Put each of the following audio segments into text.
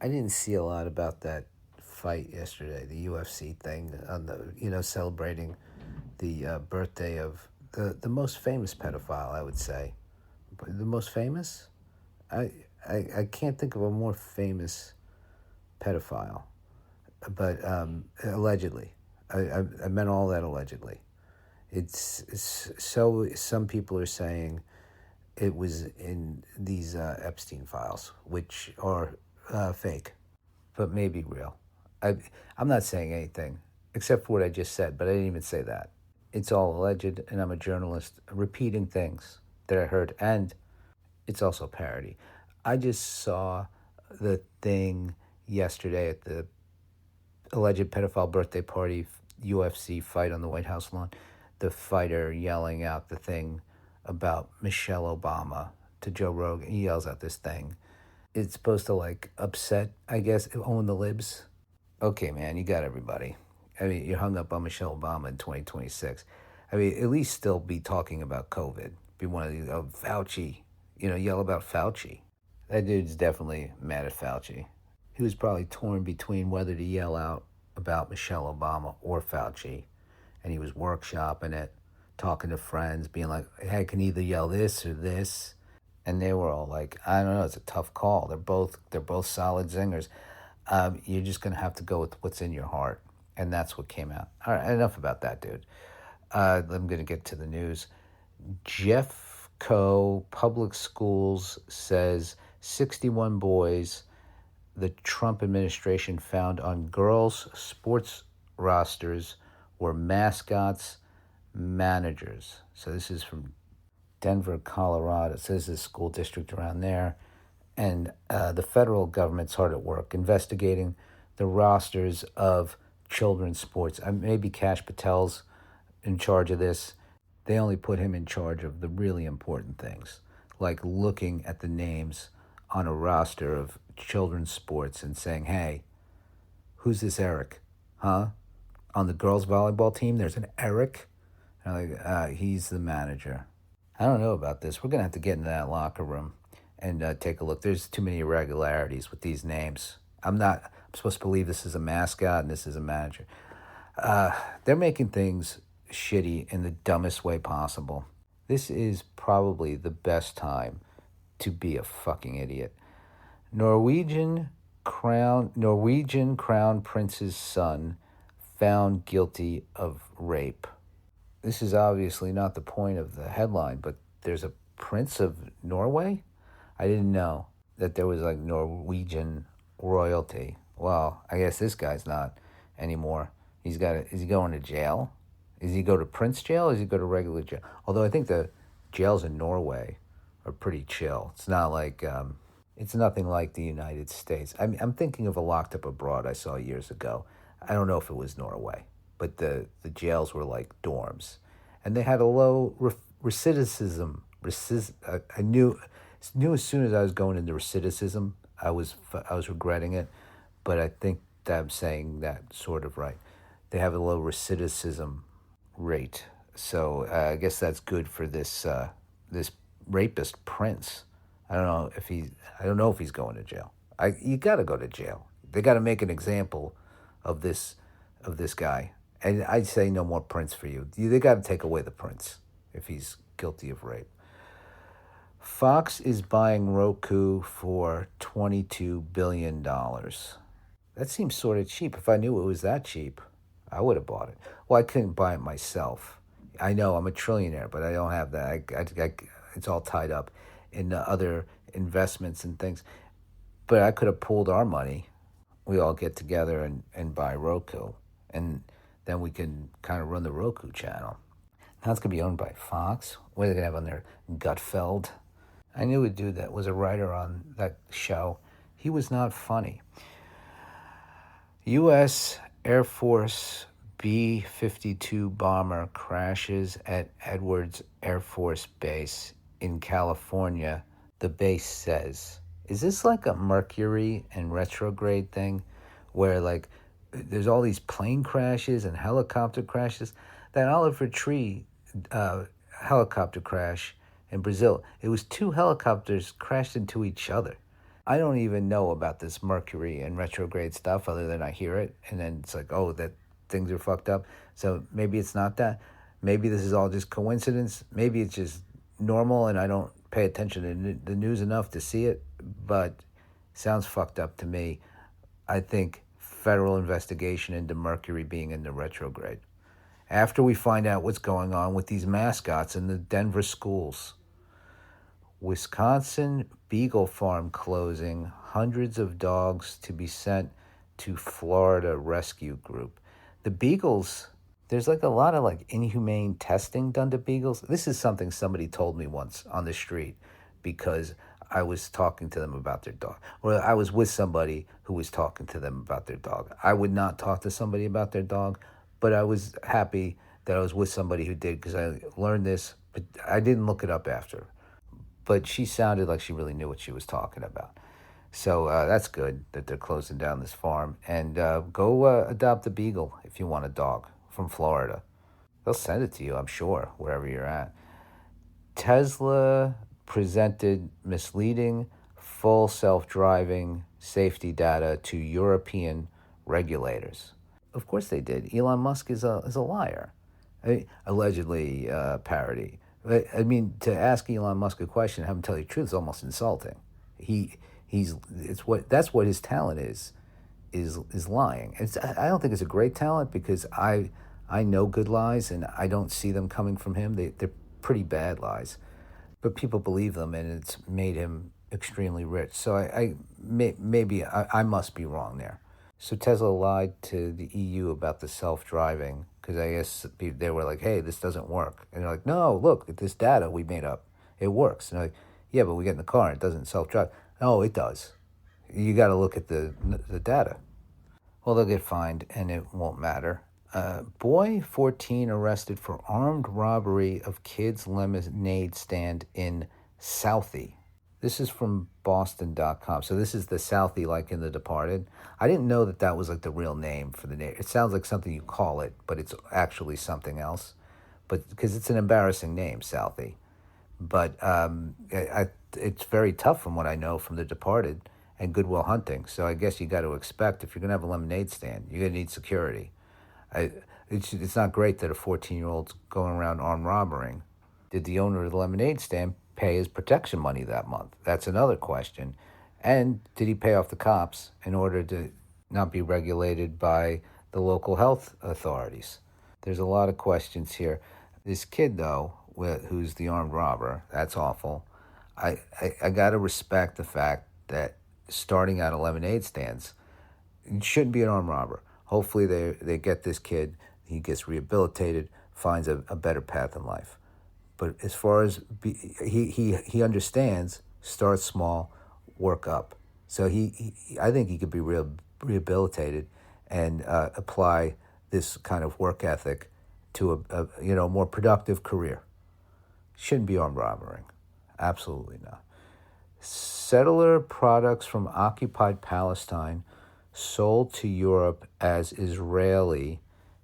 I didn't see a lot about that fight yesterday, the UFC thing on the celebrating the birthday of the most famous pedophile, I would say. The most famous? I, I can't think of a more famous pedophile, but allegedly. I meant all that allegedly. It's so some people are saying it was in these Epstein files, which are fake, but maybe real. I, I'm not saying anything except for what I just said, but I didn't even say that. It's all alleged, and I'm a journalist repeating things that I heard, and it's also parody. I just saw the thing yesterday at the alleged pedophile birthday party UFC fight on the White House lawn. The fighter yelling out the thing about Michelle Obama to Joe Rogan. He yells out this thing. It's supposed to like upset, I guess, own the libs. Okay, man, you got everybody. I mean, you're hung up on Michelle Obama in 2026. I mean, at least still be talking about COVID. Be one of these, Fauci, yell about Fauci. That dude's definitely mad at Fauci. He was probably torn between whether to yell out about Michelle Obama or Fauci. And he was workshopping it, talking to friends, being like, hey, I can either yell this or this. And they were all like, I don't know, it's a tough call. They're both solid zingers. You're just going to have to go with what's in your heart. And that's what came out. All right, enough about that, dude. I'm going to get to the news. Jeffco Public Schools says 61 boys the Trump administration found on girls' sports rosters were mascots, managers. So this is from Denver, Colorado. It says the school district around there. And the federal government's hard at work investigating the rosters of children's sports. Maybe Kash Patel's in charge of this. They only put him in charge of the really important things, like looking at the names on a roster of children's sports and saying, hey, who's this Eric? Huh? On the girls' volleyball team, there's an Eric? And he's the manager. I don't know about this. We're going to have to get into that locker room and take a look. There's too many irregularities with these names. I'm supposed to believe this is a mascot and this is a manager. They're making things shitty in the dumbest way possible. This is probably the best time to be a fucking idiot. Norwegian crown prince's son found guilty of rape. This is obviously not the point of the headline, but there's a prince of Norway? I didn't know that there was like Norwegian royalty. Well, I guess this guy's not anymore. Is he going to jail? Does he go to prince jail or does he go to regular jail? Although I think the jails in Norway are pretty chill. It's not like, it's nothing like the United States. I'm thinking of a Locked Up Abroad I saw years ago. I don't know if it was Norway, but the jails were like dorms. And they had a low recidivism. I knew as soon as I was going into recidivism, I was regretting it. But I think that I'm saying that sort of right. They have a low recidivism rate. So I guess that's good for this rapist prince. I don't know if he's going to jail. You got to go to jail. They got to make an example of this guy. And I'd say no more prince for you. They got to take away the prince if he's guilty of rape. Fox is buying Roku for $22 billion. That seems sort of cheap. If I knew it was that cheap, I would have bought it. Well, I couldn't buy it myself. I know I'm a trillionaire, but I don't have that. It's all tied up in other investments and things. But I could have pooled our money. We all get together and buy Roku. And then we can kind of run the Roku channel. Now it's going to be owned by Fox. What are they going to have on there? Gutfeld. I knew a dude that was a writer on that show. He was not funny. U.S. Air Force B-52 bomber crashes at Edwards Air Force Base in California, the base says. Is this like a Mercury and retrograde thing where like there's all these plane crashes and helicopter crashes? That Oliver Tree helicopter crash in Brazil, it was two helicopters crashed into each other. I don't even know about this Mercury and retrograde stuff other than I hear it, and then it's like, oh, that things are fucked up. So maybe it's not that. Maybe this is all just coincidence. Maybe it's just normal, and I don't pay attention to the news enough to see it. But sounds fucked up to me. I think federal investigation into Mercury being in the retrograde. After we find out what's going on with these mascots in the Denver schools. Wisconsin Beagle Farm closing, hundreds of dogs to be sent to Florida Rescue Group. The beagles, there's like a lot of like inhumane testing done to beagles. This is something somebody told me once on the street because I was talking to them about their dog. Or I was with somebody who was talking to them about their dog. I would not talk to somebody about their dog, but I was happy that I was with somebody who did because I learned this, but I didn't look it up after. But she sounded like she really knew what she was talking about. So that's good that they're closing down this farm. And go adopt a beagle if you want a dog from Florida. They'll send it to you, I'm sure, wherever you're at. Tesla presented misleading full self-driving safety data to European regulators. Of course they did. Elon Musk is a liar. Allegedly parody. I mean, to ask Elon Musk a question and have him tell you the truth is almost insulting. That's what his talent is lying. I don't think it's a great talent because I know good lies and I don't see them coming from him. They're pretty bad lies, but people believe them and it's made him extremely rich. So maybe I must be wrong there. So Tesla lied to the EU about the self-driving because I guess they were like, hey, this doesn't work. And they're like, no, look, at this data we made up. It works. And they're like, yeah, but we get in the car and it doesn't self-drive. No, it does. You got to look at the data. Well, they'll get fined and it won't matter. Boy 14 arrested for armed robbery of kids' lemonade stand in Southie. This is from Boston.com. So this is the Southie like in The Departed. I didn't know that was like the real name for the name. It sounds like something you call it, but it's actually something else. But because it's an embarrassing name, Southie. But it's very tough from what I know from The Departed and Good Will Hunting. So I guess you got to expect if you're going to have a lemonade stand, you're going to need security. It's not great that a 14-year-old's going around armed robbing. Did the owner of the lemonade stand pay his protection money that month? That's another question. And did he pay off the cops in order to not be regulated by the local health authorities? There's a lot of questions here. This kid, though, who's the armed robber, that's awful. I got to respect the fact that starting out at lemonade stands, you shouldn't be an armed robber. Hopefully they get this kid, he gets rehabilitated, finds a better path in life. But as far as he understands, start small, work up. So I think he could be rehabilitated and apply this kind of work ethic to a more productive career. Shouldn't be armed robbery. Absolutely not. Settler products from occupied Palestine sold to Europe as Israeli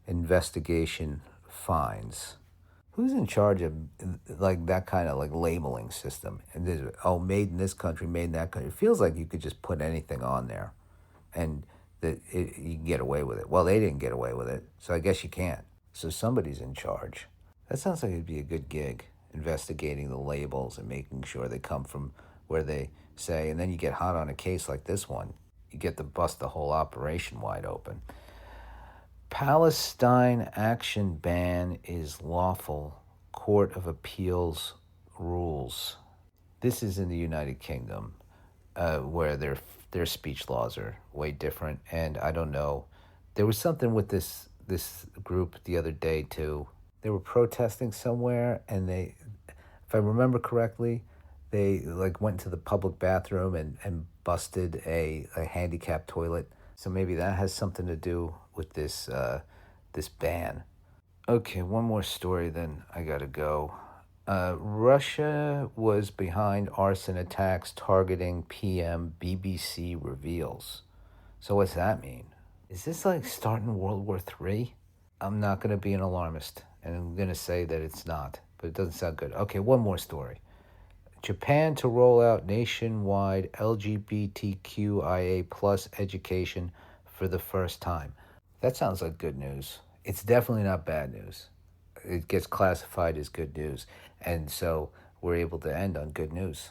investigation finds. Who's in charge of like that kind of like labeling system? And made in this country, made in that country. It feels like you could just put anything on there, and that you can get away with it. Well, they didn't get away with it, so I guess you can't. So somebody's in charge. That sounds like it'd be a good gig, investigating the labels and making sure they come from where they say. And then you get hot on a case like this one, you get to bust the whole operation wide open. Palestine action ban is lawful. Court of Appeals rules. This is in the United Kingdom, where their speech laws are way different. And I don't know. There was something with this group the other day too. They were protesting somewhere, and they, if I remember correctly, they like went to the public bathroom and busted a handicapped toilet. So maybe that has something to do with this ban. Okay, one more story, then I gotta go. Russia was behind arson attacks targeting PM, BBC reveals. So what's that mean? Is this like starting World War III? I'm not gonna be an alarmist, and I'm gonna say that it's not, but it doesn't sound good. Okay, one more story. Japan to roll out nationwide LGBTQIA plus education for the first time. That sounds like good news. It's definitely not bad news. It gets classified as good news. And so we're able to end on good news.